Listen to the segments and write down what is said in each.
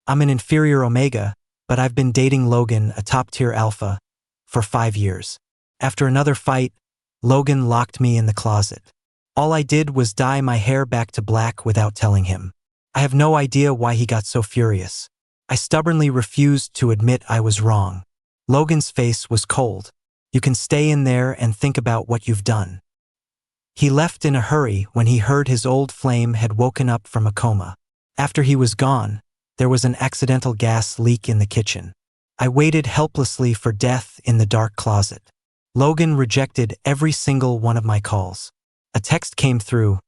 I'm an inferior Omega, but I've been dating Logan, a top-tier alpha, for 5 years. After another fight, Logan locked me in the closet. All I did was dye my hair back to black without telling him. I have no idea why he got so furious. I stubbornly refused to admit I was wrong. Logan's face was cold. You can stay in there and think about what you've done. He left in a hurry when he heard his old flame had woken up from a coma. After he was gone, there was an accidental gas leak in the kitchen. I waited helplessly for death in the dark closet. Logan rejected every single one of my calls. A text came through.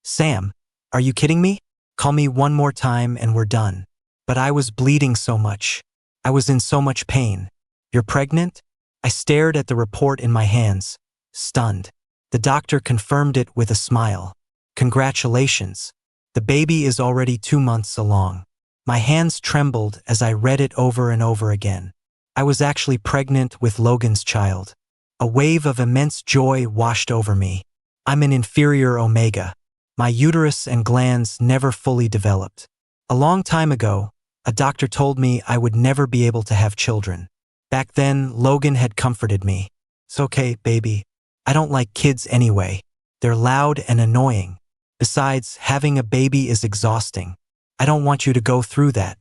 "Sam, are you kidding me? Call me one more time and we're done." But I was bleeding so much. I was in so much pain. "You're pregnant?" I stared at the report in my hands, stunned. The doctor confirmed it with a smile. "Congratulations. The baby is already 2 months along." My hands trembled as I read it over and over again. I was actually pregnant with Logan's child. A wave of immense joy washed over me. I'm an inferior Omega. My uterus and glands never fully developed. A long time ago, a doctor told me I would never be able to have children. Back then, Logan had comforted me. "It's okay, baby. I don't like kids anyway. They're loud and annoying. Besides, having a baby is exhausting. I don't want you to go through that."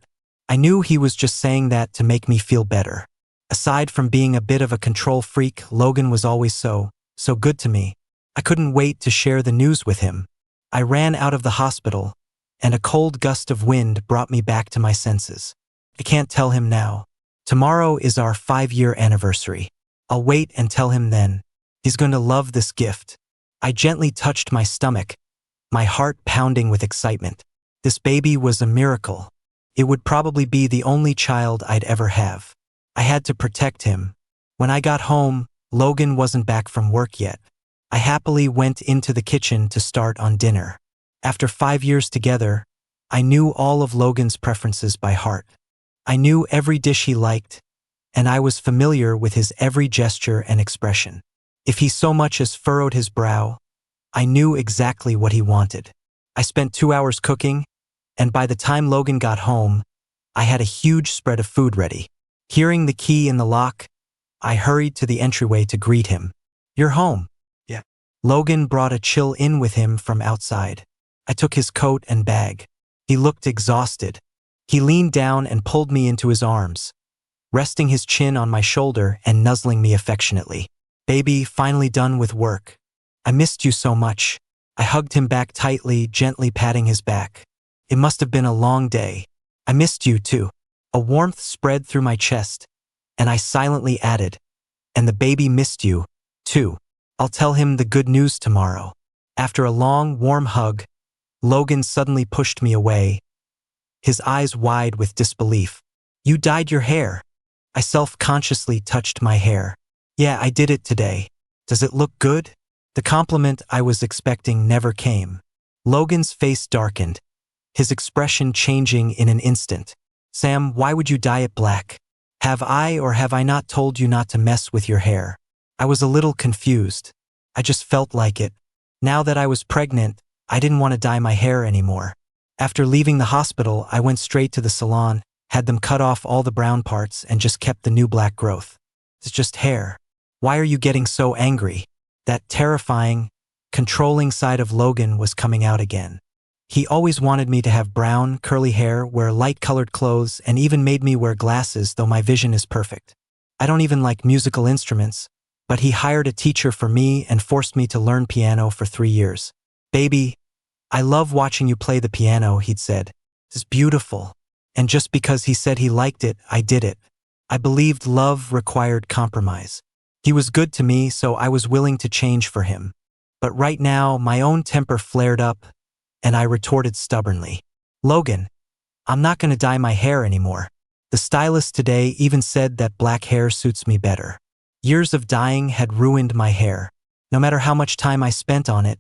I knew he was just saying that to make me feel better. Aside from being a bit of a control freak, Logan was always so good to me. I couldn't wait to share the news with him. I ran out of the hospital, and a cold gust of wind brought me back to my senses. I can't tell him now. Tomorrow is our 5-year anniversary. I'll wait and tell him then. He's going to love this gift. I gently touched my stomach, my heart pounding with excitement. This baby was a miracle. It would probably be the only child I'd ever have. I had to protect him. When I got home, Logan wasn't back from work yet. I happily went into the kitchen to start on dinner. After 5 years together, I knew all of Logan's preferences by heart. I knew every dish he liked, and I was familiar with his every gesture and expression. If he so much as furrowed his brow, I knew exactly what he wanted. I spent 2 hours cooking, and by the time Logan got home, I had a huge spread of food ready. Hearing the key in the lock, I hurried to the entryway to greet him. "You're home." "Yeah." Logan brought a chill in with him from outside. I took his coat and bag. He looked exhausted. He leaned down and pulled me into his arms, resting his chin on my shoulder and nuzzling me affectionately. "Baby, finally done with work. I missed you so much." I hugged him back tightly, gently patting his back. "It must have been a long day. I missed you too." A warmth spread through my chest, and I silently added, "And the baby missed you, too. I'll tell him the good news tomorrow." After a long, warm hug, Logan suddenly pushed me away, his eyes wide with disbelief. "You dyed your hair." I self-consciously touched my hair. "Yeah, I did it today. Does it look good?" The compliment I was expecting never came. Logan's face darkened, his expression changing in an instant. "Sam, why would you dye it black? Have I or have I not told you not to mess with your hair?" I was a little confused. I just felt like it. Now that I was pregnant, I didn't want to dye my hair anymore. After leaving the hospital, I went straight to the salon, had them cut off all the brown parts and just kept the new black growth. "It's just hair. Why are you getting so angry?" That terrifying, controlling side of Logan was coming out again. He always wanted me to have brown, curly hair, wear light-colored clothes, and even made me wear glasses, though my vision is perfect. I don't even like musical instruments, but he hired a teacher for me and forced me to learn piano for 3 years. "Baby, I love watching you play the piano," he'd said. "It's beautiful." And just because he said he liked it, I did it. I believed love required compromise. He was good to me, so I was willing to change for him. But right now, my own temper flared up, and I retorted stubbornly. "Logan, I'm not going to dye my hair anymore. The stylist today even said that black hair suits me better." Years of dyeing had ruined my hair. No matter how much time I spent on it,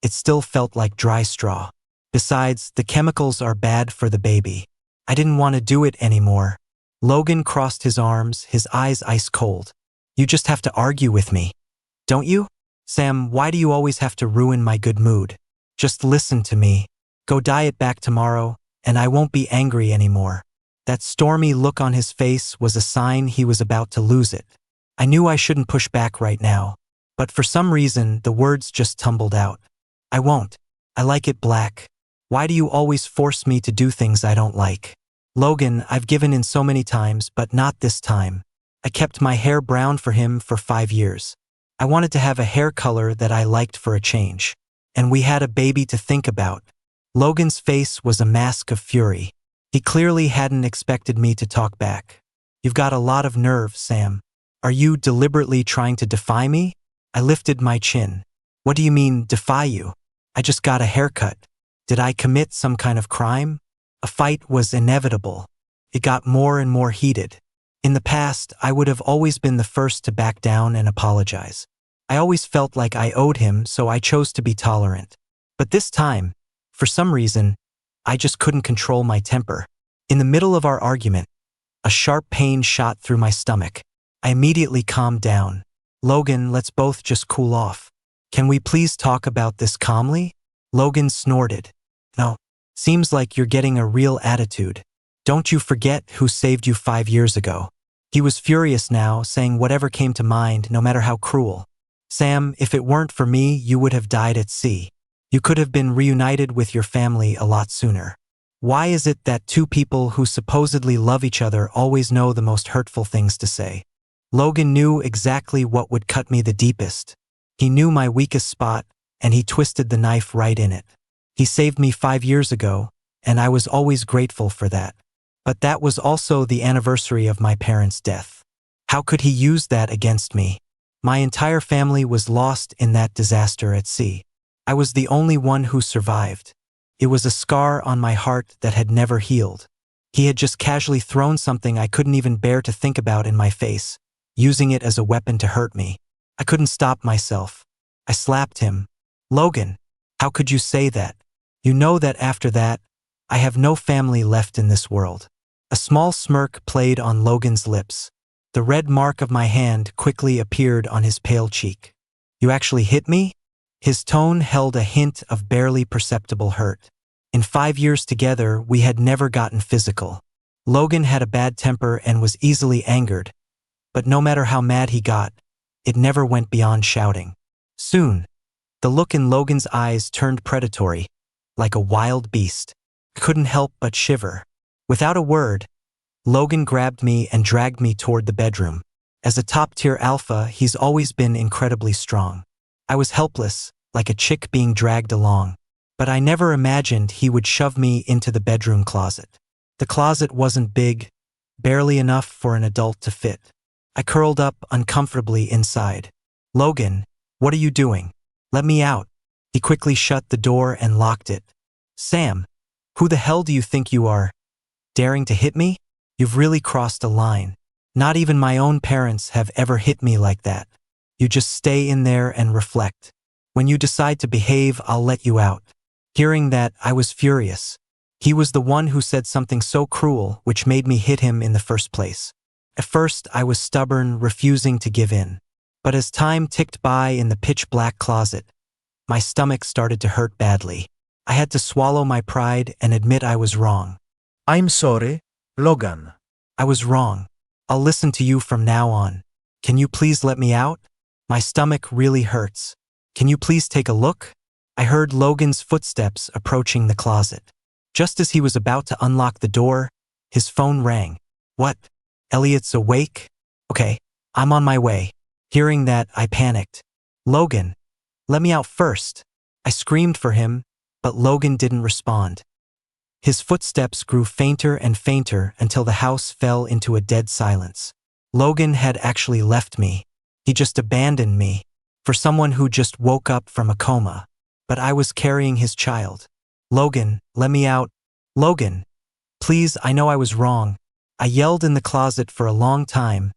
it still felt like dry straw. Besides, the chemicals are bad for the baby. I didn't want to do it anymore. Logan crossed his arms, his eyes ice cold. "You just have to argue with me, don't you? Sam, why do you always have to ruin my good mood? Just listen to me. Go dye it back tomorrow, and I won't be angry anymore." That stormy look on his face was a sign he was about to lose it. I knew I shouldn't push back right now, but for some reason the words just tumbled out. I won't. I like it black. Why do you always force me to do things I don't like? Logan, I've given in so many times, but not this time. I kept my hair brown for him for 5 years. I wanted to have a hair color that I liked for a change. And we had a baby to think about. Logan's face was a mask of fury. He clearly hadn't expected me to talk back. You've got a lot of nerve, Sam. Are you deliberately trying to defy me? I lifted my chin. What do you mean, defy you? I just got a haircut. Did I commit some kind of crime? A fight was inevitable. It got more and more heated. In the past, I would have always been the first to back down and apologize. I always felt like I owed him, so I chose to be tolerant. But this time, for some reason, I just couldn't control my temper. In the middle of our argument, a sharp pain shot through my stomach. I immediately calmed down. Logan, let's both just cool off. Can we please talk about this calmly? Logan snorted. No. Seems like you're getting a real attitude. Don't you forget who saved you 5 years ago. He was furious now, saying whatever came to mind, no matter how cruel. Sam, if it weren't for me, you would have died at sea. You could have been reunited with your family a lot sooner. Why is it that two people who supposedly love each other always know the most hurtful things to say? Logan knew exactly what would cut me the deepest. He knew my weakest spot, and he twisted the knife right in it. He saved me 5 years ago, and I was always grateful for that. But that was also the anniversary of my parents' death. How could he use that against me? My entire family was lost in that disaster at sea. I was the only one who survived. It was a scar on my heart that had never healed. He had just casually thrown something I couldn't even bear to think about in my face, using it as a weapon to hurt me. I couldn't stop myself. I slapped him. Logan, how could you say that? You know that after that, I have no family left in this world. A small smirk played on Logan's lips. The red mark of my hand quickly appeared on his pale cheek. You actually hit me? His tone held a hint of barely perceptible hurt. In 5 years together, we had never gotten physical. Logan had a bad temper and was easily angered, but no matter how mad he got, it never went beyond shouting. Soon, the look in Logan's eyes turned predatory, like a wild beast. I couldn't help but shiver. Without a word, Logan grabbed me and dragged me toward the bedroom. As a top-tier alpha, he's always been incredibly strong. I was helpless, like a chick being dragged along. But I never imagined he would shove me into the bedroom closet. The closet wasn't big, barely enough for an adult to fit. I curled up uncomfortably inside. Logan, what are you doing? Let me out. He quickly shut the door and locked it. Sam, who the hell do you think you are? Daring to hit me? You've really crossed a line. Not even my own parents have ever hit me like that. You just stay in there and reflect. When you decide to behave, I'll let you out. Hearing that, I was furious. He was the one who said something so cruel, which made me hit him in the first place. At first, I was stubborn, refusing to give in. But as time ticked by in the pitch-black closet, my stomach started to hurt badly. I had to swallow my pride and admit I was wrong. I'm sorry, Logan. I was wrong. I'll listen to you from now on. Can you please let me out? My stomach really hurts. Can you please take a look? I heard Logan's footsteps approaching the closet. Just as he was about to unlock the door, his phone rang. What? Elliot's awake? Okay, I'm on my way. Hearing that, I panicked. Logan, let me out first. I screamed for him, but Logan didn't respond. His footsteps grew fainter and fainter until the house fell into a dead silence. Logan had actually left me. He just abandoned me. For someone who just woke up from a coma. But I was carrying his child. Logan, let me out. Logan, please, I know I was wrong. I yelled in the closet for a long time,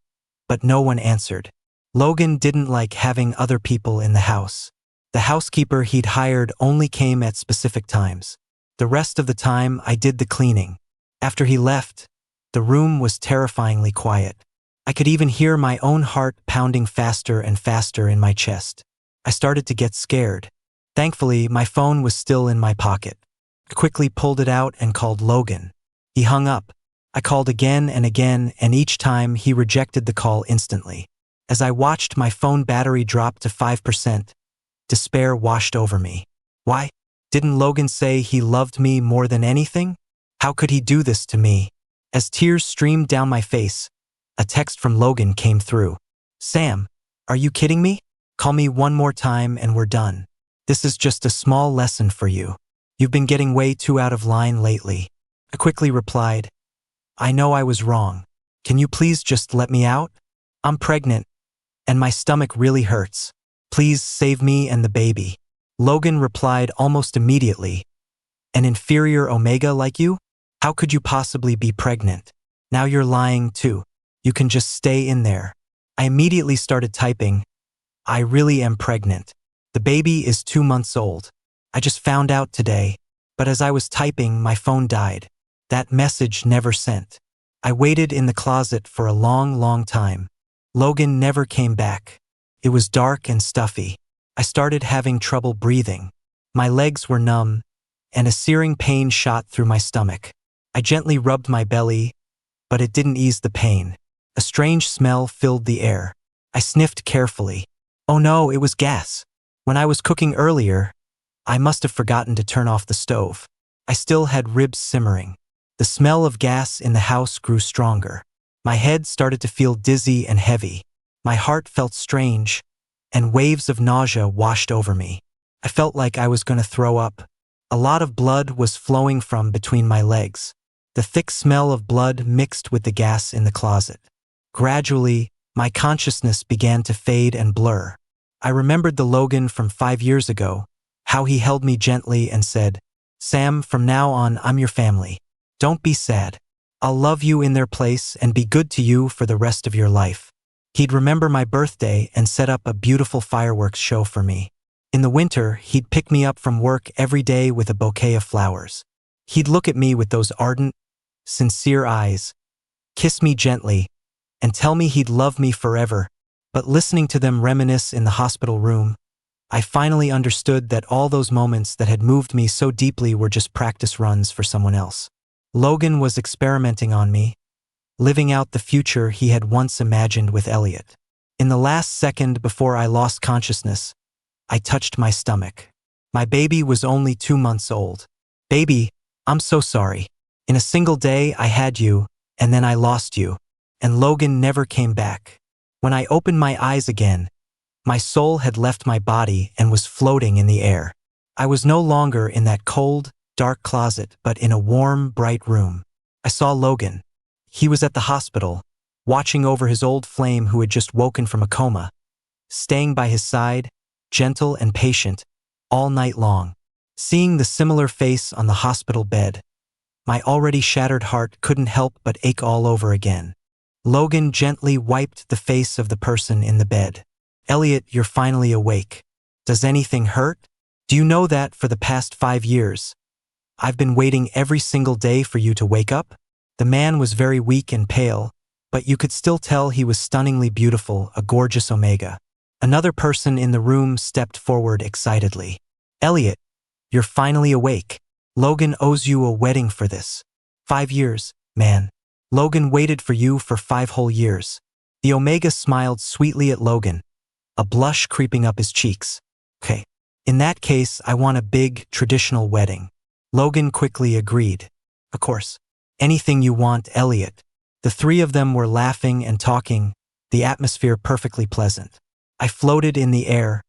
but no one answered. Logan didn't like having other people in the house. The housekeeper he'd hired only came at specific times. The rest of the time, I did the cleaning. After he left, the room was terrifyingly quiet. I could even hear my own heart pounding faster and faster in my chest. I started to get scared. Thankfully, my phone was still in my pocket. I quickly pulled it out and called Logan. He hung up, I called again and again, and each time he rejected the call instantly. As I watched my phone battery drop to 5%, despair washed over me. Why? Didn't Logan say he loved me more than anything? How could he do this to me? As tears streamed down my face, a text from Logan came through. Sam, are you kidding me? Call me one more time and we're done. This is just a small lesson for you. You've been getting way too out of line lately. I quickly replied, I know I was wrong. Can you please just let me out? I'm pregnant, and my stomach really hurts. Please save me and the baby. Logan replied almost immediately, an inferior omega like you? How could you possibly be pregnant? Now you're lying too. You can just stay in there. I immediately started typing, I really am pregnant. The baby is 2 months old. I just found out today, but as I was typing, my phone died. That message never sent. I waited in the closet for a long time. Logan never came back. It was dark and stuffy. I started having trouble breathing. My legs were numb, and a searing pain shot through my stomach. I gently rubbed my belly, but it didn't ease the pain. A strange smell filled the air. I sniffed carefully. Oh no, it was gas. When I was cooking earlier, I must have forgotten to turn off the stove. I still had ribs simmering. The smell of gas in the house grew stronger. My head started to feel dizzy and heavy. My heart felt strange, and waves of nausea washed over me. I felt like I was going to throw up. A lot of blood was flowing from between my legs. The thick smell of blood mixed with the gas in the closet. Gradually, my consciousness began to fade and blur. I remembered the Logan from 5 years ago, how he held me gently and said, Sam, from now on, I'm your family. Don't be sad. I'll love you in their place and be good to you for the rest of your life. He'd remember my birthday and set up a beautiful fireworks show for me. In the winter, he'd pick me up from work every day with a bouquet of flowers. He'd look at me with those ardent, sincere eyes, kiss me gently, and tell me he'd love me forever. But listening to them reminisce in the hospital room, I finally understood that all those moments that had moved me so deeply were just practice runs for someone else. Logan was experimenting on me, living out the future he had once imagined with Elliot. In the last second before I lost consciousness, I touched my stomach. My baby was only 2 months old. Baby, I'm so sorry. In a single day, I had you, and then I lost you, and Logan never came back. When I opened my eyes again, my soul had left my body and was floating in the air. I was no longer in that cold, dark closet, but in a warm, bright room. I saw Logan. He was at the hospital, watching over his old flame who had just woken from a coma, staying by his side, gentle and patient, all night long. Seeing the similar face on the hospital bed, my already shattered heart couldn't help but ache all over again. Logan gently wiped the face of the person in the bed. Elliot, you're finally awake. Does anything hurt? Do you know that for the past 5 years, I've been waiting every single day for you to wake up? The man was very weak and pale, but you could still tell he was stunningly beautiful, a gorgeous omega. Another person in the room stepped forward excitedly. Elliot, you're finally awake. Logan owes you a wedding for this. 5 years, man. Logan waited for you for 5 whole years. The omega smiled sweetly at Logan, a blush creeping up his cheeks. Okay. In that case, I want a big, traditional wedding. Logan quickly agreed. Of course. Anything you want, Elliot. The 3 of them were laughing and talking, the atmosphere perfectly pleasant. I floated in the air,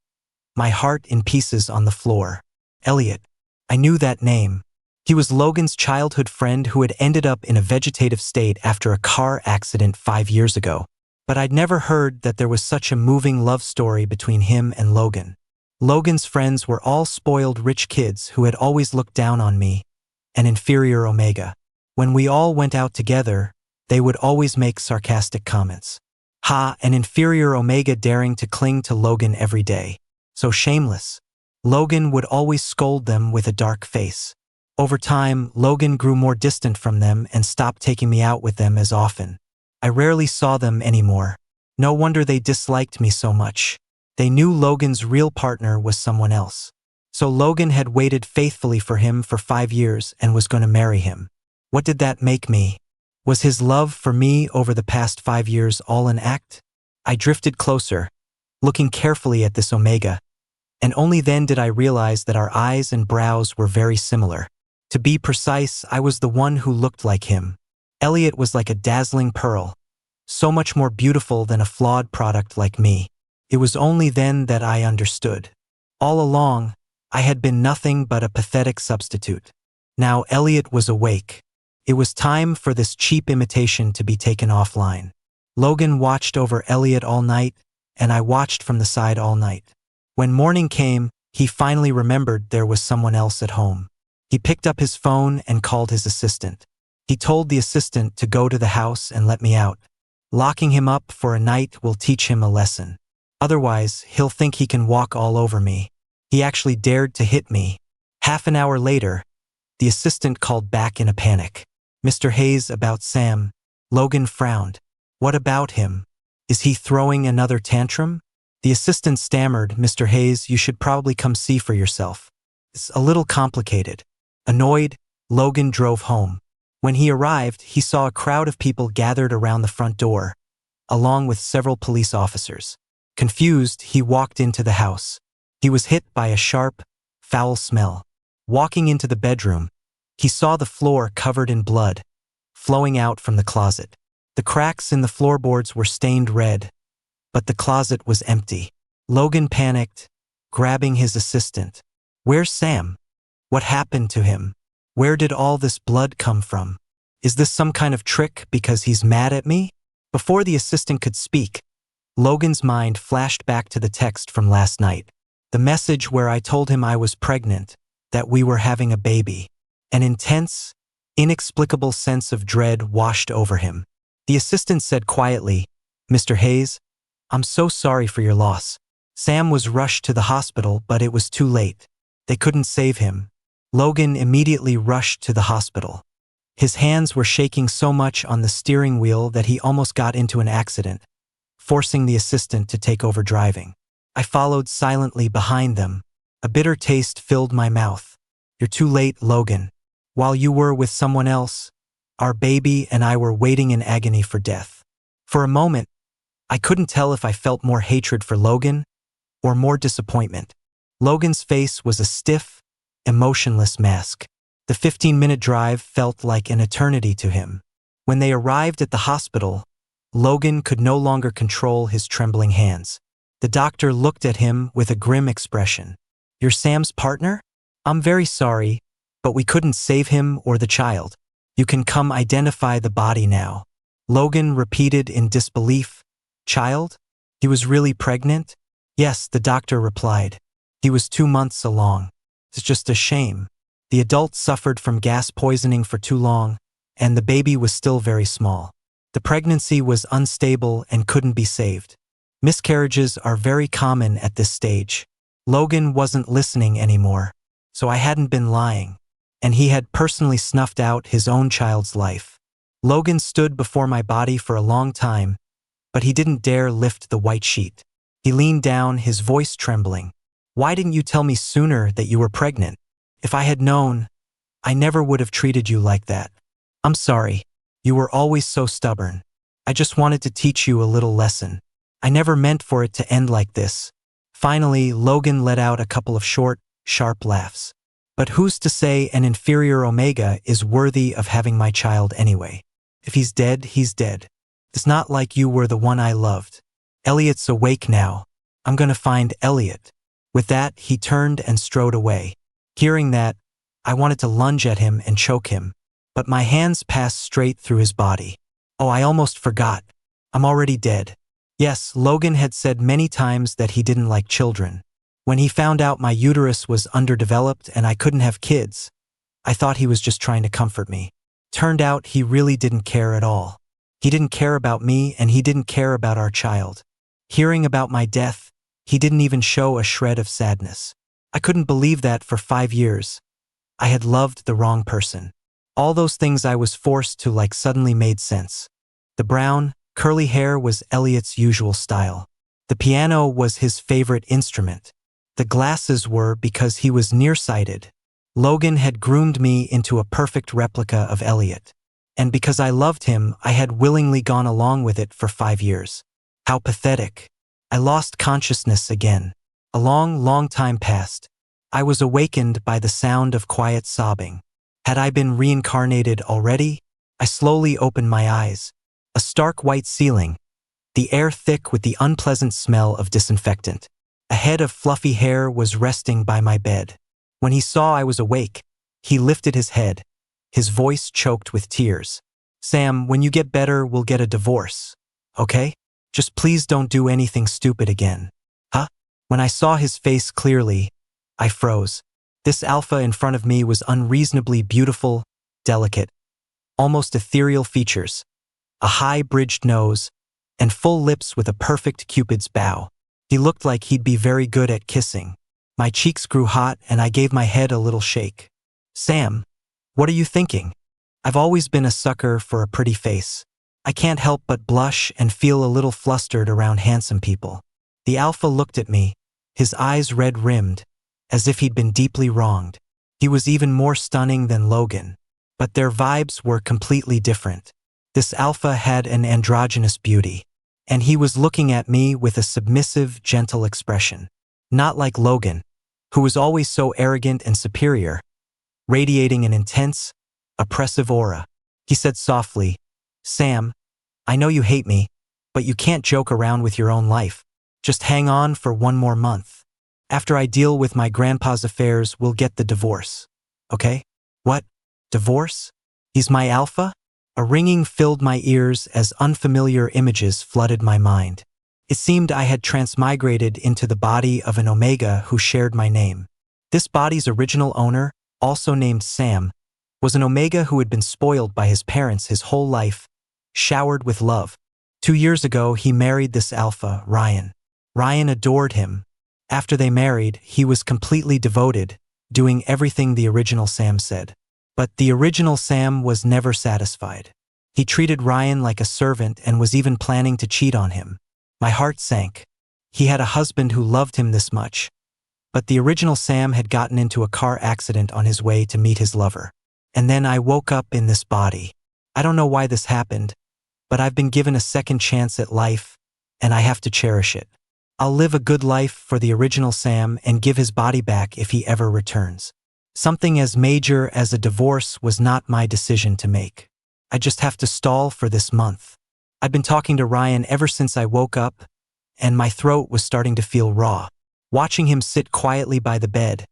my heart in pieces on the floor. Elliot. I knew that name. He was Logan's childhood friend who had ended up in a vegetative state after a car accident 5 years ago. But I'd never heard that there was such a moving love story between him and Logan. Logan's friends were all spoiled rich kids who had always looked down on me, an inferior omega. When we all went out together, they would always make sarcastic comments. Ha, an inferior omega daring to cling to Logan every day. So shameless. Logan would always scold them with a dark face. Over time, Logan grew more distant from them and stopped taking me out with them as often. I rarely saw them anymore. No wonder they disliked me so much. They knew Logan's real partner was someone else. So Logan had waited faithfully for him for 5 years and was going to marry him. What did that make me? Was his love for me over the past 5 years all an act? I drifted closer, looking carefully at this Omega, and only then did I realize that our eyes and brows were very similar. To be precise, I was the one who looked like him. Elliot was like a dazzling pearl, so much more beautiful than a flawed product like me. It was only then that I understood. All along, I had been nothing but a pathetic substitute. Now Elliot was awake. It was time for this cheap imitation to be taken offline. Logan watched over Elliot all night, and I watched from the side all night. When morning came, he finally remembered there was someone else at home. He picked up his phone and called his assistant. He told the assistant to go to the house and let me out. Locking him up for a night will teach him a lesson. Otherwise, he'll think he can walk all over me. He actually dared to hit me. Half an hour later, the assistant called back in a panic. "Mr. Hayes, about Sam." Logan frowned. "What about him? Is he throwing another tantrum?" The assistant stammered, "Mr. Hayes, you should probably come see for yourself. It's a little complicated." Annoyed, Logan drove home. When he arrived, he saw a crowd of people gathered around the front door, along with several police officers. Confused, he walked into the house. He was hit by a sharp, foul smell. Walking into the bedroom, he saw the floor covered in blood, flowing out from the closet. The cracks in the floorboards were stained red, but the closet was empty. Logan panicked, grabbing his assistant. "Where's Sam? What happened to him? Where did all this blood come from? Is this some kind of trick because he's mad at me?" Before the assistant could speak, Logan's mind flashed back to the text from last night. The message where I told him I was pregnant, that we were having a baby. An intense, inexplicable sense of dread washed over him. The assistant said quietly, "Mr. Hayes, I'm so sorry for your loss. Sam was rushed to the hospital, but it was too late. They couldn't save him." Logan immediately rushed to the hospital. His hands were shaking so much on the steering wheel that he almost got into an accident, forcing the assistant to take over driving. I followed silently behind them. A bitter taste filled my mouth. "You're too late, Logan. While you were with someone else, our baby and I were waiting in agony for death." For a moment, I couldn't tell if I felt more hatred for Logan or more disappointment. Logan's face was a stiff, emotionless mask. The 15-minute drive felt like an eternity to him. When they arrived at the hospital, Logan could no longer control his trembling hands. The doctor looked at him with a grim expression. "You're Sam's partner? I'm very sorry, but we couldn't save him or the child. You can come identify the body now." Logan repeated in disbelief, "Child? He was really pregnant?" "Yes," the doctor replied. "He was 2 months along. It's just a shame. The adult suffered from gas poisoning for too long, and the baby was still very small. The pregnancy was unstable and couldn't be saved. Miscarriages are very common at this stage." Logan wasn't listening anymore, so I hadn't been lying, and he had personally snuffed out his own child's life. Logan stood before my body for a long time, but he didn't dare lift the white sheet. He leaned down, his voice trembling. "Why didn't you tell me sooner that you were pregnant? If I had known, I never would have treated you like that. I'm sorry. You were always so stubborn. I just wanted to teach you a little lesson. I never meant for it to end like this." Finally, Logan let out a couple of short, sharp laughs. "But who's to say an inferior Omega is worthy of having my child anyway? If he's dead, he's dead. It's not like you were the one I loved. Elliot's awake now. I'm gonna find Elliot." With that, he turned and strode away. Hearing that, I wanted to lunge at him and choke him, but my hands passed straight through his body. "Oh, I almost forgot. I'm already dead." Yes, Logan had said many times that he didn't like children. When he found out my uterus was underdeveloped and I couldn't have kids, I thought he was just trying to comfort me. Turned out he really didn't care at all. He didn't care about me and he didn't care about our child. Hearing about my death, he didn't even show a shred of sadness. I couldn't believe that for 5 years, I had loved the wrong person. All those things I was forced to like suddenly made sense. The brown, curly hair was Elliot's usual style. The piano was his favorite instrument. The glasses were because he was nearsighted. Logan had groomed me into a perfect replica of Elliot. And because I loved him, I had willingly gone along with it for 5 years. How pathetic. I lost consciousness again. A long time passed. I was awakened by the sound of quiet sobbing. Had I been reincarnated already? I slowly opened my eyes. A stark white ceiling, the air thick with the unpleasant smell of disinfectant. A head of fluffy hair was resting by my bed. When he saw I was awake, he lifted his head, his voice choked with tears. "Sam, when you get better, we'll get a divorce. Okay? Just please don't do anything stupid again." Huh? When I saw his face clearly, I froze. This alpha in front of me was unreasonably beautiful, delicate, almost ethereal features, a high-bridged nose, and full lips with a perfect Cupid's bow. He looked like he'd be very good at kissing. My cheeks grew hot and I gave my head a little shake. "Sam, what are you thinking? I've always been a sucker for a pretty face. I can't help but blush and feel a little flustered around handsome people." The alpha looked at me, his eyes red-rimmed, as if he'd been deeply wronged. He was even more stunning than Logan, but their vibes were completely different. This alpha had an androgynous beauty, and he was looking at me with a submissive, gentle expression. Not like Logan, who was always so arrogant and superior, radiating an intense, oppressive aura. He said softly, "Sam, I know you hate me, but you can't joke around with your own life. Just hang on for 1 more month. After I deal with my grandpa's affairs, we'll get the divorce. Okay?" "What? Divorce? He's my alpha?" A ringing filled my ears as unfamiliar images flooded my mind. It seemed I had transmigrated into the body of an Omega who shared my name. This body's original owner, also named Sam, was an Omega who had been spoiled by his parents his whole life, showered with love. 2 years ago, he married this alpha, Ryan. Ryan adored him. After they married, he was completely devoted, doing everything the original Sam said. But the original Sam was never satisfied. He treated Ryan like a servant and was even planning to cheat on him. My heart sank. He had a husband who loved him this much. But the original Sam had gotten into a car accident on his way to meet his lover. And then I woke up in this body. I don't know why this happened, but I've been given a second chance at life, and I have to cherish it. I'll live a good life for the original Sam and give his body back if he ever returns. Something as major as a divorce was not my decision to make. I just have to stall for this month. I've been talking to Ryan ever since I woke up, and my throat was starting to feel raw. Watching him sit quietly by the bed,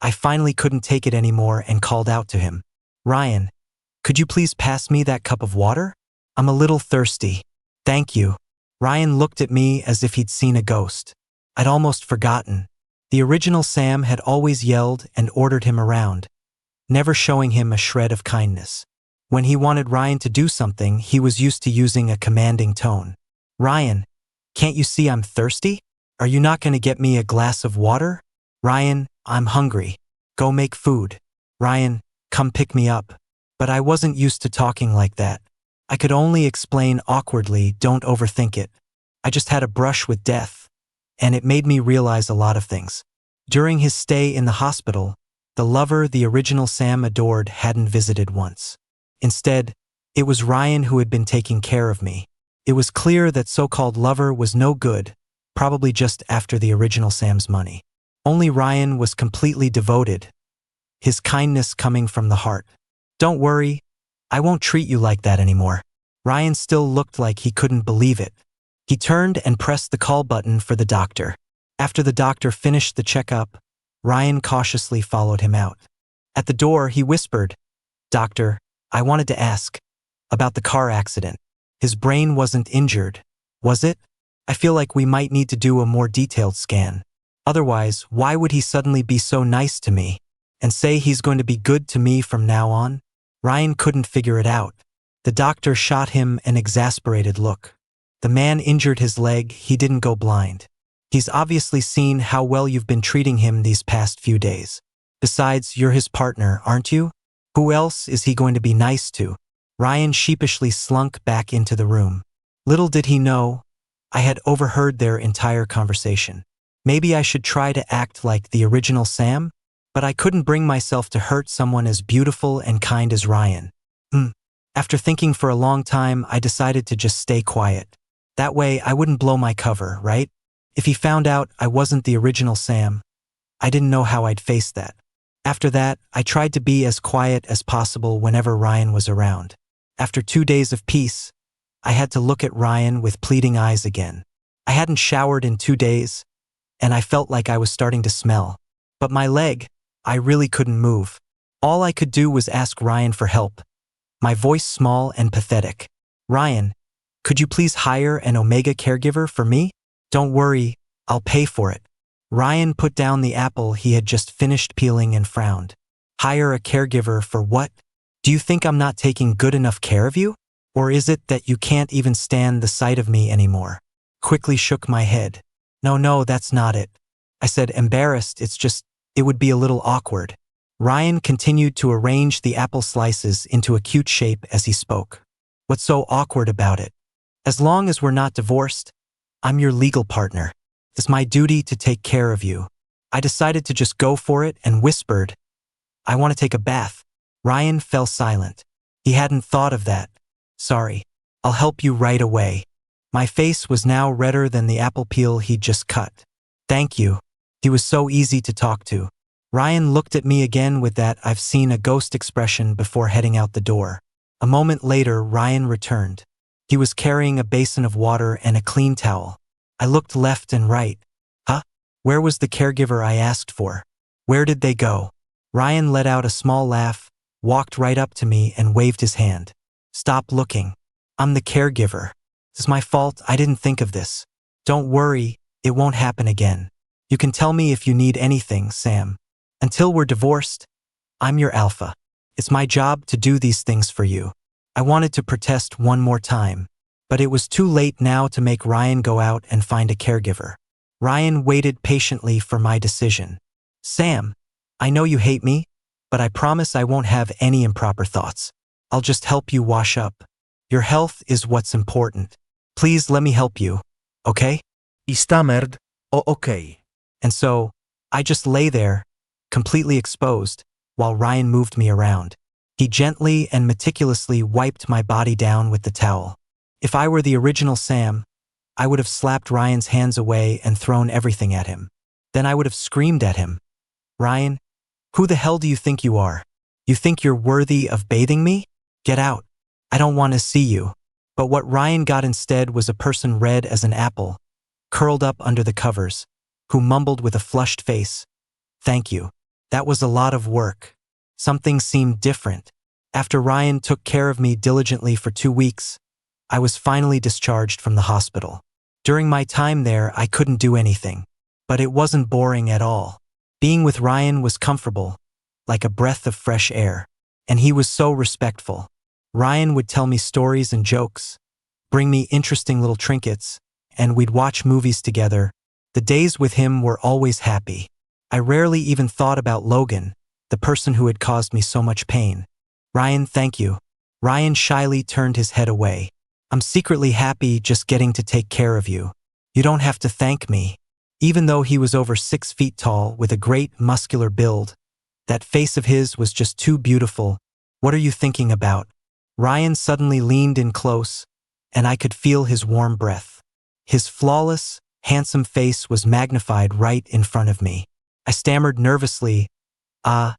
I finally couldn't take it anymore and called out to him. "Ryan, could you please pass me that cup of water? I'm a little thirsty." "Thank you." Ryan looked at me as if he'd seen a ghost. I'd almost forgotten. The original Sam had always yelled and ordered him around, never showing him a shred of kindness. When he wanted Ryan to do something, he was used to using a commanding tone. "Ryan, can't you see I'm thirsty? Are you not going to get me a glass of water?" "Ryan, I'm hungry. Go make food." "Ryan, come pick me up." But I wasn't used to talking like that. I could only explain awkwardly, "Don't overthink it. I just had a brush with death." And it made me realize a lot of things. During his stay in the hospital, the lover the original Sam adored hadn't visited once. Instead, it was Ryan who had been taking care of me. It was clear that so-called lover was no good, probably just after the original Sam's money. Only Ryan was completely devoted, his kindness coming from the heart. "Don't worry, I won't treat you like that anymore." Ryan still looked like he couldn't believe it. He turned and pressed the call button for the doctor. After the doctor finished the checkup, Ryan cautiously followed him out. At the door, he whispered, "Doctor, I wanted to ask about the car accident. His brain wasn't injured, was it? I feel like we might need to do a more detailed scan. Otherwise, why would he suddenly be so nice to me and say he's going to be good to me from now on?" Ryan couldn't figure it out. The doctor shot him an exasperated look. "The man injured his leg, he didn't go blind. He's obviously seen how well you've been treating him these past few days. Besides, you're his partner, aren't you? Who else is he going to be nice to?" Ryan sheepishly slunk back into the room. Little did he know, I had overheard their entire conversation. Maybe I should try to act like the original Sam? But I couldn't bring myself to hurt someone as beautiful and kind as Ryan. After thinking for a long time, I decided to just stay quiet. That way, I wouldn't blow my cover, right? If he found out I wasn't the original Sam, I didn't know how I'd face that. After that, I tried to be as quiet as possible whenever Ryan was around. After 2 days of peace, I had to look at Ryan with pleading eyes again. I hadn't showered in 2 days, and I felt like I was starting to smell. But my leg, I really couldn't move. All I could do was ask Ryan for help, my voice small and pathetic. Ryan, could you please hire an Omega caregiver for me? Don't worry, I'll pay for it. Ryan put down the apple he had just finished peeling and frowned. Hire a caregiver for what? Do you think I'm not taking good enough care of you? Or is it that you can't even stand the sight of me anymore? Quickly shook my head. No, that's not it. I said, embarrassed, it would be a little awkward. Ryan continued to arrange the apple slices into a cute shape as he spoke. What's so awkward about it? As long as we're not divorced, I'm your legal partner. It's my duty to take care of you. I decided to just go for it and whispered, I want to take a bath. Ryan fell silent. He hadn't thought of that. Sorry, I'll help you right away. My face was now redder than the apple peel he'd just cut. Thank you. He was so easy to talk to. Ryan looked at me again with that I've seen a ghost expression before heading out the door. A moment later, Ryan returned. He was carrying a basin of water and a clean towel. I looked left and right. Huh? Where was the caregiver I asked for? Where did they go? Ryan let out a small laugh, walked right up to me and waved his hand. Stop looking. I'm the caregiver. It's my fault I didn't think of this. Don't worry, it won't happen again. You can tell me if you need anything, Sam. Until we're divorced, I'm your alpha. It's my job to do these things for you. I wanted to protest one more time, but it was too late now to make Ryan go out and find a caregiver. Ryan waited patiently for my decision. Sam, I know you hate me, but I promise I won't have any improper thoughts. I'll just help you wash up. Your health is what's important. Please let me help you, okay? I stammered, oh okay. And so, I just lay there, completely exposed, while Ryan moved me around. He gently and meticulously wiped my body down with the towel. If I were the original Sam, I would have slapped Ryan's hands away and thrown everything at him. Then I would have screamed at him. Ryan, who the hell do you think you are? You think you're worthy of bathing me? Get out. I don't want to see you. But what Ryan got instead was a person red as an apple, curled up under the covers, who mumbled with a flushed face, Thank you. That was a lot of work. Something seemed different. After Ryan took care of me diligently for 2 weeks, I was finally discharged from the hospital. During my time there, I couldn't do anything. But it wasn't boring at all. Being with Ryan was comfortable, like a breath of fresh air. And he was so respectful. Ryan would tell me stories and jokes, bring me interesting little trinkets, and we'd watch movies together. The days with him were always happy. I rarely even thought about Logan, the person who had caused me so much pain. Ryan, thank you. Ryan shyly turned his head away. I'm secretly happy just getting to take care of you. You don't have to thank me. Even though he was over 6 feet tall with a great muscular build, that face of his was just too beautiful. What are you thinking about? Ryan suddenly leaned in close, and I could feel his warm breath. His flawless, handsome face was magnified right in front of me. I stammered nervously, and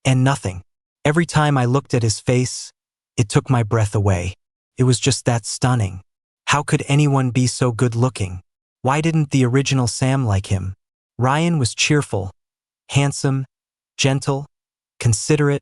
nothing. Every time I looked at his face, it took my breath away. It was just that stunning. How could anyone be so good-looking? Why didn't the original Sam like him? Ryan was cheerful, handsome, gentle, considerate,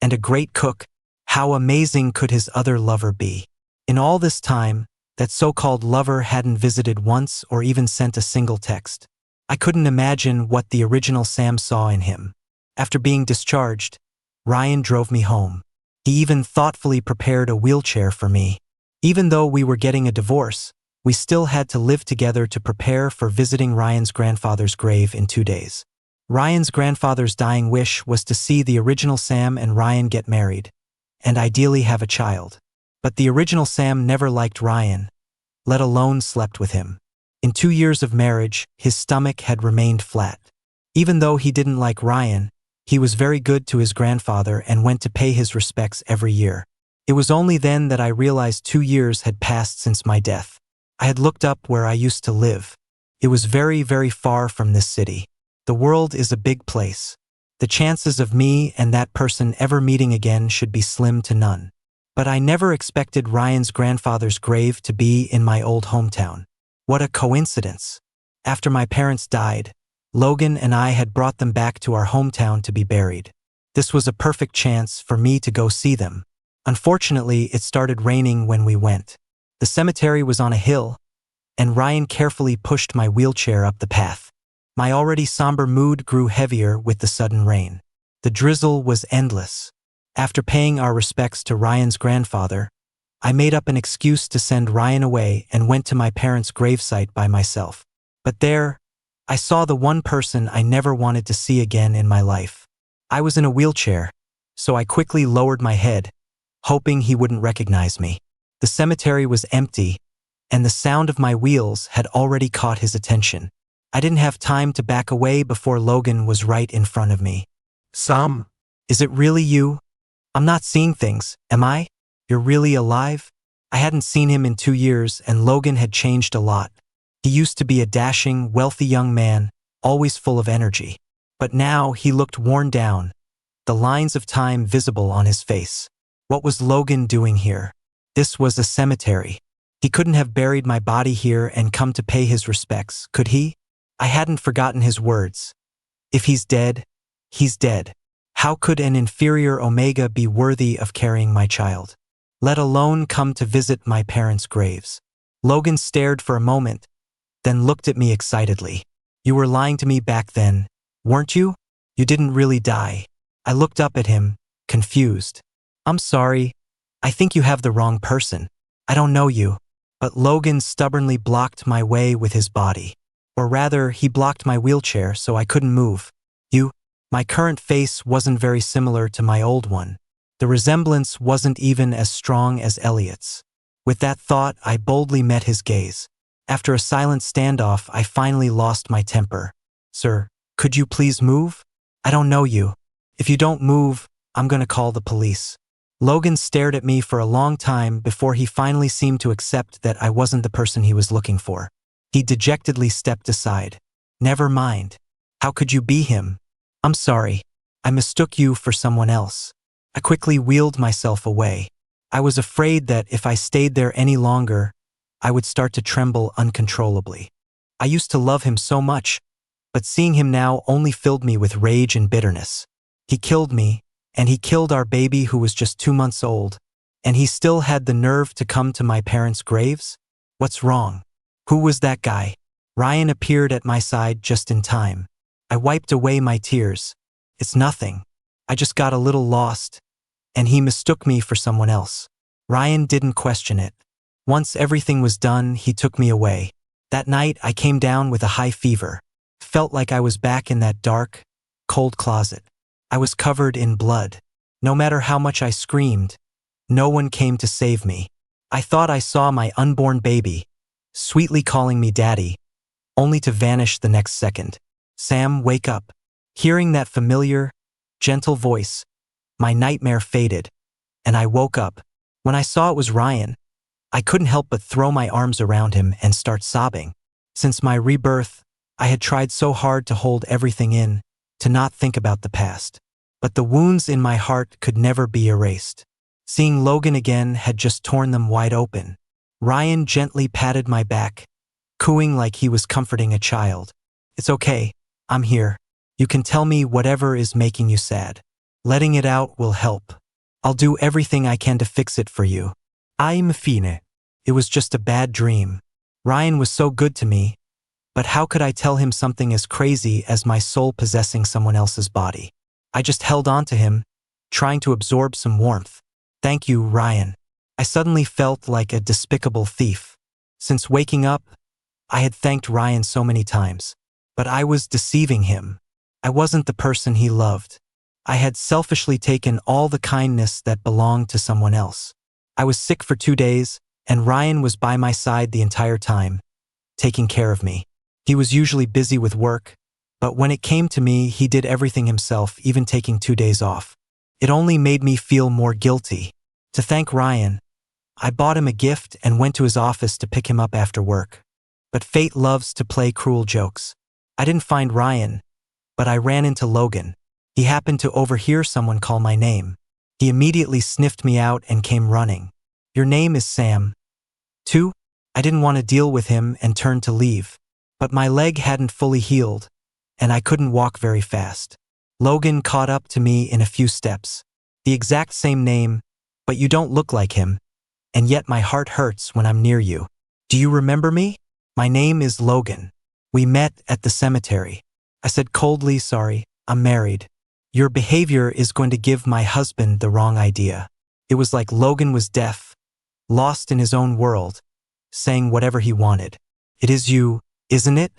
and a great cook. How amazing could his other lover be? In all this time, that so-called lover hadn't visited once or even sent a single text. I couldn't imagine what the original Sam saw in him. After being discharged, Ryan drove me home. He even thoughtfully prepared a wheelchair for me. Even though we were getting a divorce, we still had to live together to prepare for visiting Ryan's grandfather's grave in 2 days. Ryan's grandfather's dying wish was to see the original Sam and Ryan get married, and ideally have a child. But the original Sam never liked Ryan, let alone slept with him. In 2 years of marriage, his stomach had remained flat. Even though he didn't like Ryan, he was very good to his grandfather and went to pay his respects every year. It was only then that I realized 2 years had passed since my death. I had looked up where I used to live. It was very, very far from this city. The world is a big place. The chances of me and that person ever meeting again should be slim to none. But I never expected Ryan's grandfather's grave to be in my old hometown. What a coincidence. After my parents died, Logan and I had brought them back to our hometown to be buried. This was a perfect chance for me to go see them. Unfortunately, it started raining when we went. The cemetery was on a hill, and Ryan carefully pushed my wheelchair up the path. My already somber mood grew heavier with the sudden rain. The drizzle was endless. After paying our respects to Ryan's grandfather, I made up an excuse to send Ryan away and went to my parents' gravesite by myself. But there, I saw the one person I never wanted to see again in my life. I was in a wheelchair, so I quickly lowered my head, hoping he wouldn't recognize me. The cemetery was empty, and the sound of my wheels had already caught his attention. I didn't have time to back away before Logan was right in front of me. Sam? Is it really you? I'm not seeing things, am I? You're really alive? I hadn't seen him in 2 years, and Logan had changed a lot. He used to be a dashing, wealthy young man, always full of energy. But now he looked worn down, the lines of time visible on his face. What was Logan doing here? This was a cemetery. He couldn't have buried my body here and come to pay his respects, could he? I hadn't forgotten his words. If he's dead, he's dead. How could an inferior Omega be worthy of carrying my child, let alone come to visit my parents' graves? Logan stared for a moment, then looked at me excitedly. You were lying to me back then, weren't you? You didn't really die. I looked up at him, confused. I'm sorry. I think you have the wrong person. I don't know you. But Logan stubbornly blocked my way with his body. Or rather, he blocked my wheelchair so I couldn't move. My current face wasn't very similar to my old one. The resemblance wasn't even as strong as Elliot's. With that thought, I boldly met his gaze. After a silent standoff, I finally lost my temper. Sir, could you please move? I don't know you. If you don't move, I'm gonna call the police. Logan stared at me for a long time before he finally seemed to accept that I wasn't the person he was looking for. He dejectedly stepped aside. Never mind. How could you be him? I'm sorry. I mistook you for someone else. I quickly wheeled myself away. I was afraid that if I stayed there any longer, I would start to tremble uncontrollably. I used to love him so much, but seeing him now only filled me with rage and bitterness. He killed me, and he killed our baby who was just 2 months old, and he still had the nerve to come to my parents' graves? What's wrong? Who was that guy? Ryan appeared at my side just in time. I wiped away my tears. It's nothing. I just got a little lost, and he mistook me for someone else. Ryan didn't question it. Once everything was done, he took me away. That night, I came down with a high fever. Felt like I was back in that dark, cold closet. I was covered in blood. No matter how much I screamed, no one came to save me. I thought I saw my unborn baby, sweetly calling me daddy, only to vanish the next second. Sam, wake up. Hearing that familiar, gentle voice, my nightmare faded, and I woke up. When I saw it was Ryan, I couldn't help but throw my arms around him and start sobbing. Since my rebirth, I had tried so hard to hold everything in, to not think about the past. But the wounds in my heart could never be erased. Seeing Logan again had just torn them wide open. Ryan gently patted my back, cooing like he was comforting a child. It's okay. I'm here. You can tell me whatever is making you sad. Letting it out will help. I'll do everything I can to fix it for you. I'm fine. It was just a bad dream. Ryan was so good to me, but how could I tell him something as crazy as my soul possessing someone else's body? I just held on to him, trying to absorb some warmth. Thank you, Ryan. I suddenly felt like a despicable thief. Since waking up, I had thanked Ryan so many times. But I was deceiving him. I wasn't the person he loved. I had selfishly taken all the kindness that belonged to someone else. I was sick for 2 days, and Ryan was by my side the entire time, taking care of me. He was usually busy with work, but when it came to me, he did everything himself, even taking 2 days off. It only made me feel more guilty. To thank Ryan, I bought him a gift and went to his office to pick him up after work. But fate loves to play cruel jokes. I didn't find Ryan, but I ran into Logan. He happened to overhear someone call my name. He immediately sniffed me out and came running. "Your name is Sam, too?" I didn't want to deal with him and turned to leave. But my leg hadn't fully healed, and I couldn't walk very fast. Logan caught up to me in a few steps. "The exact same name, but you don't look like him, and yet my heart hurts when I'm near you. Do you remember me? My name is Logan. We met at the cemetery." I said coldly, "Sorry, I'm married. Your behavior is going to give my husband the wrong idea." It was like Logan was deaf, lost in his own world, saying whatever he wanted. "It is you, isn't it?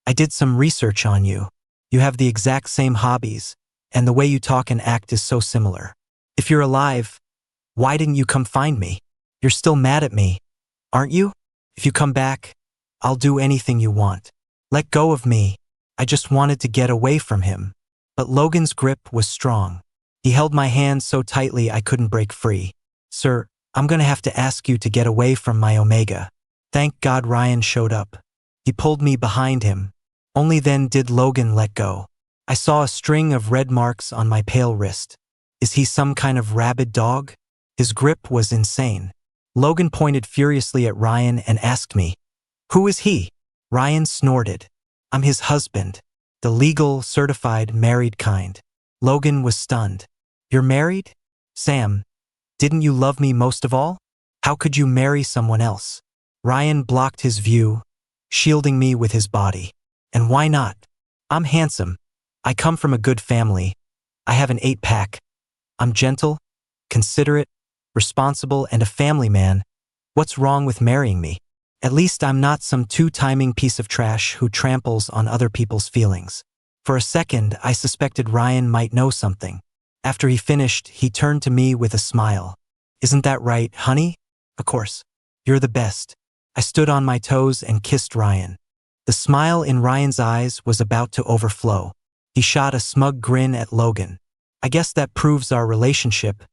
I did some research on you. You have the exact same hobbies, and the way you talk and act is so similar. If you're alive, why didn't you come find me? You're still mad at me, aren't you? If you come back, I'll do anything you want. Let go of me." I just wanted to get away from him. But Logan's grip was strong. He held my hand so tightly I couldn't break free. "Sir, I'm gonna have to ask you to get away from my Omega." Thank God Ryan showed up. He pulled me behind him. Only then did Logan let go. I saw a string of red marks on my pale wrist. Is he some kind of rabid dog? His grip was insane. Logan pointed furiously at Ryan and asked me, "Who is he?" Ryan snorted. "I'm his husband. The legal, certified, married kind." Logan was stunned. "You're married? Sam, didn't you love me most of all? How could you marry someone else?" Ryan blocked his view, shielding me with his body. "And why not? I'm handsome. I come from a good family. I have an 8-pack. I'm gentle, considerate, responsible, and a family man. What's wrong with marrying me? At least I'm not some two-timing piece of trash who tramples on other people's feelings." For a second, I suspected Ryan might know something. After he finished, he turned to me with a smile. "Isn't that right, honey? Of course. You're the best." I stood on my toes and kissed Ryan. The smile in Ryan's eyes was about to overflow. He shot a smug grin at Logan. "I guess that proves our relationship,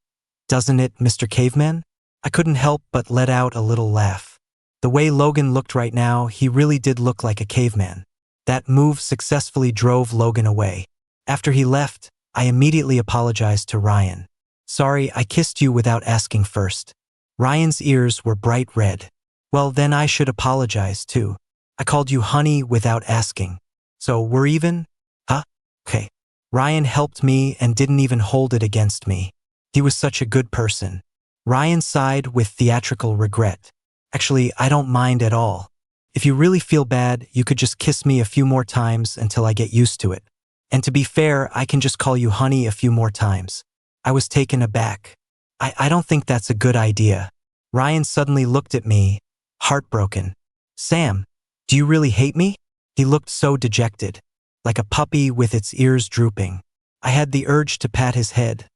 doesn't it, Mr. Caveman?" I couldn't help but let out a little laugh. The way Logan looked right now, he really did look like a caveman. That move successfully drove Logan away. After he left, I immediately apologized to Ryan. "Sorry, I kissed you without asking first." Ryan's ears were bright red. "Well, then I should apologize too. I called you honey without asking. So we're even? Huh? Okay." Ryan helped me and didn't even hold it against me. He was such a good person. Ryan sighed with theatrical regret. "Actually, I don't mind at all. If you really feel bad, you could just kiss me a few more times until I get used to it. And to be fair, I can just call you honey a few more times." I was taken aback. I don't think that's a good idea." Ryan suddenly looked at me, heartbroken. "Sam, do you really hate me?" He looked so dejected, like a puppy with its ears drooping. I had the urge to pat his head,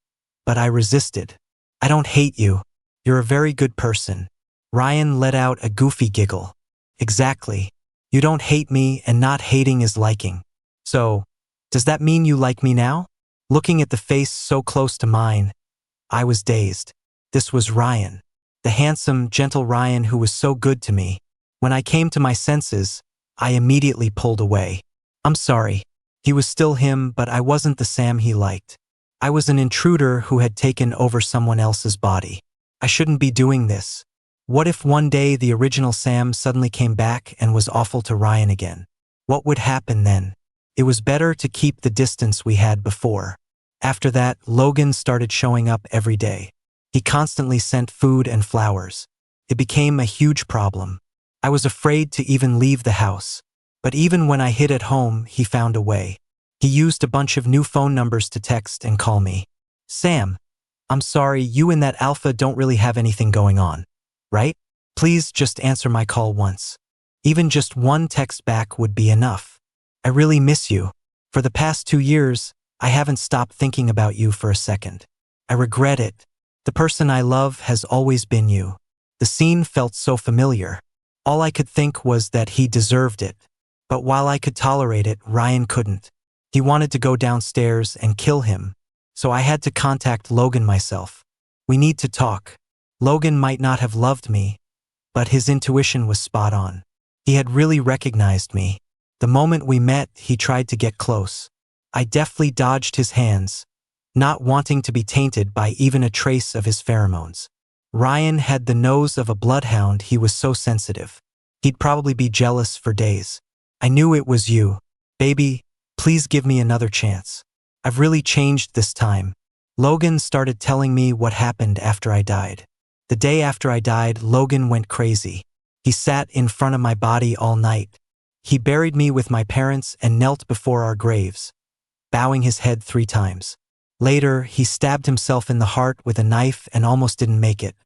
but I resisted. "I don't hate you. You're a very good person." Ryan let out a goofy giggle. "Exactly. You don't hate me, and not hating is liking. So, does that mean you like me now?" Looking at the face so close to mine, I was dazed. This was Ryan, the handsome, gentle Ryan who was so good to me. When I came to my senses, I immediately pulled away. "I'm sorry." He was still him, but I wasn't the Sam he liked. I was an intruder who had taken over someone else's body. I shouldn't be doing this. What if one day the original Sam suddenly came back and was awful to Ryan again? What would happen then? It was better to keep the distance we had before. After that, Logan started showing up every day. He constantly sent food and flowers. It became a huge problem. I was afraid to even leave the house. But even when I hid at home, he found a way. He used a bunch of new phone numbers to text and call me. "Sam, I'm sorry, you and that alpha don't really have anything going on, right? Please just answer my call once." Even just one text back would be enough. "I really miss you. For the past 2 years, I haven't stopped thinking about you for a second. I regret it. The person I love has always been you." The scene felt so familiar. All I could think was that he deserved it. But while I could tolerate it, Ryan couldn't. He wanted to go downstairs and kill him. So I had to contact Logan myself. "We need to talk." Logan might not have loved me, but his intuition was spot on. He had really recognized me. The moment we met, he tried to get close. I deftly dodged his hands, not wanting to be tainted by even a trace of his pheromones. Ryan had the nose of a bloodhound. He was so sensitive. He'd probably be jealous for days. I knew it was you. Baby, please give me another chance. I've really changed this time. Logan started telling me what happened after I died. The day after I died, Logan went crazy. He sat in front of my body all night. He buried me with my parents and knelt before our graves, bowing his head 3 times. Later, he stabbed himself in the heart with a knife and almost didn't make it.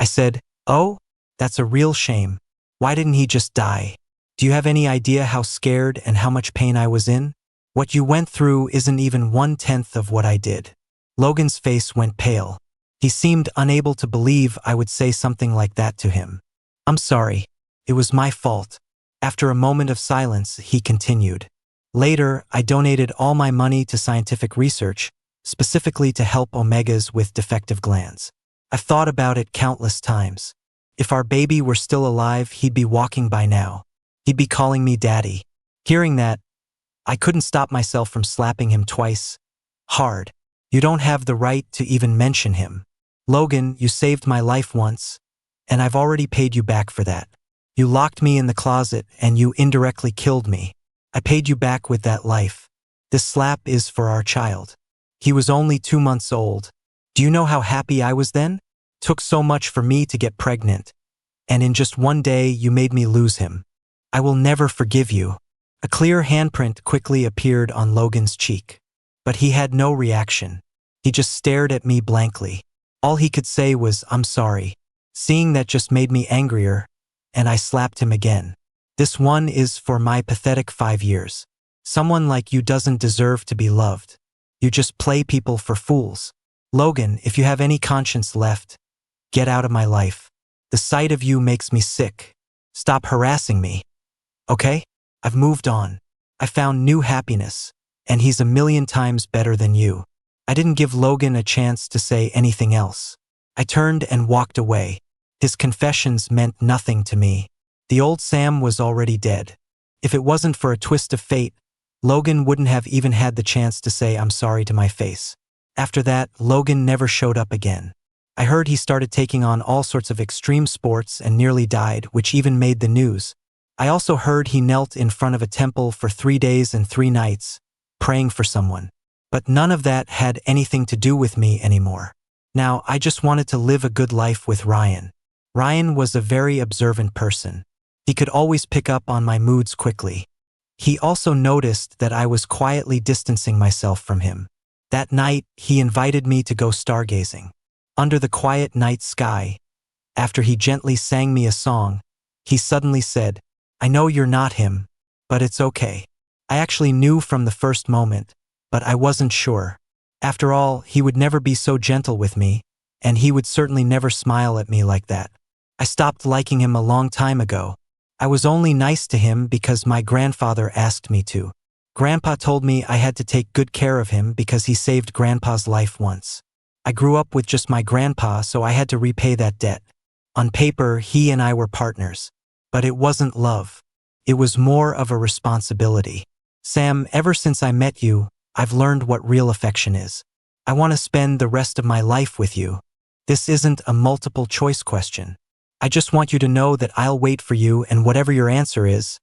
I said, "Oh, that's a real shame. Why didn't he just die?" Do you have any idea how scared and how much pain I was in? What you went through isn't even 1/10 of what I did. Logan's face went pale. He seemed unable to believe I would say something like that to him. "I'm sorry. It was my fault." After a moment of silence, he continued. "Later, I donated all my money to scientific research, specifically to help omegas with defective glands. I've thought about it countless times. If our baby were still alive, he'd be walking by now. He'd be calling me daddy." Hearing that, I couldn't stop myself from slapping him twice. Hard. "You don't have the right to even mention him. Logan, you saved my life once, and I've already paid you back for that. You locked me in the closet and you indirectly killed me. I paid you back with that life. This slap is for our child. He was only 2 months old. Do you know how happy I was then? Took so much for me to get pregnant, and in just 1 day you made me lose him. I will never forgive you." A clear handprint quickly appeared on Logan's cheek, but he had no reaction. He just stared at me blankly. All he could say was, "I'm sorry." Seeing that just made me angrier, and I slapped him again. "This one is for my pathetic 5 years. Someone like you doesn't deserve to be loved. You just play people for fools. Logan, if you have any conscience left, get out of my life. The sight of you makes me sick. Stop harassing me. Okay? I've moved on. I found new happiness, and he's a million times better than you." I didn't give Logan a chance to say anything else. I turned and walked away. His confessions meant nothing to me. The old Sam was already dead. If it wasn't for a twist of fate, Logan wouldn't have even had the chance to say "I'm sorry" to my face. After that, Logan never showed up again. I heard he started taking on all sorts of extreme sports and nearly died, which even made the news. I also heard he knelt in front of a temple for 3 days and 3 nights, praying for someone. But none of that had anything to do with me anymore. Now, I just wanted to live a good life with Ryan. Ryan was a very observant person. He could always pick up on my moods quickly. He also noticed that I was quietly distancing myself from him. That night, he invited me to go stargazing. Under the quiet night sky, after he gently sang me a song, he suddenly said, "I know you're not him, but it's okay." I actually knew from the first moment, but I wasn't sure. After all, he would never be so gentle with me, and he would certainly never smile at me like that. I stopped liking him a long time ago. I was only nice to him because my grandfather asked me to. Grandpa told me I had to take good care of him because he saved Grandpa's life once. I grew up with just my grandpa, so I had to repay that debt. On paper, he and I were partners, but it wasn't love. It was more of a responsibility. Sam, ever since I met you, I've learned what real affection is. I want to spend the rest of my life with you. This isn't a multiple choice question. I just want you to know that I'll wait for you, and whatever your answer is,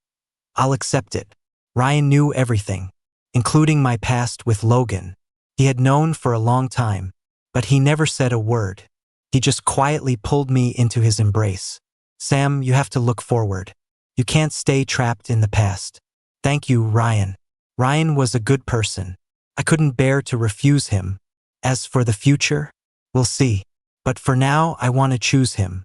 I'll accept it." Ryan knew everything, including my past with Logan. He had known for a long time, but he never said a word. He just quietly pulled me into his embrace. "Sam, you have to look forward. You can't stay trapped in the past." "Thank you, Ryan." Ryan was a good person. I couldn't bear to refuse him. As for the future, we'll see. But for now, I want to choose him.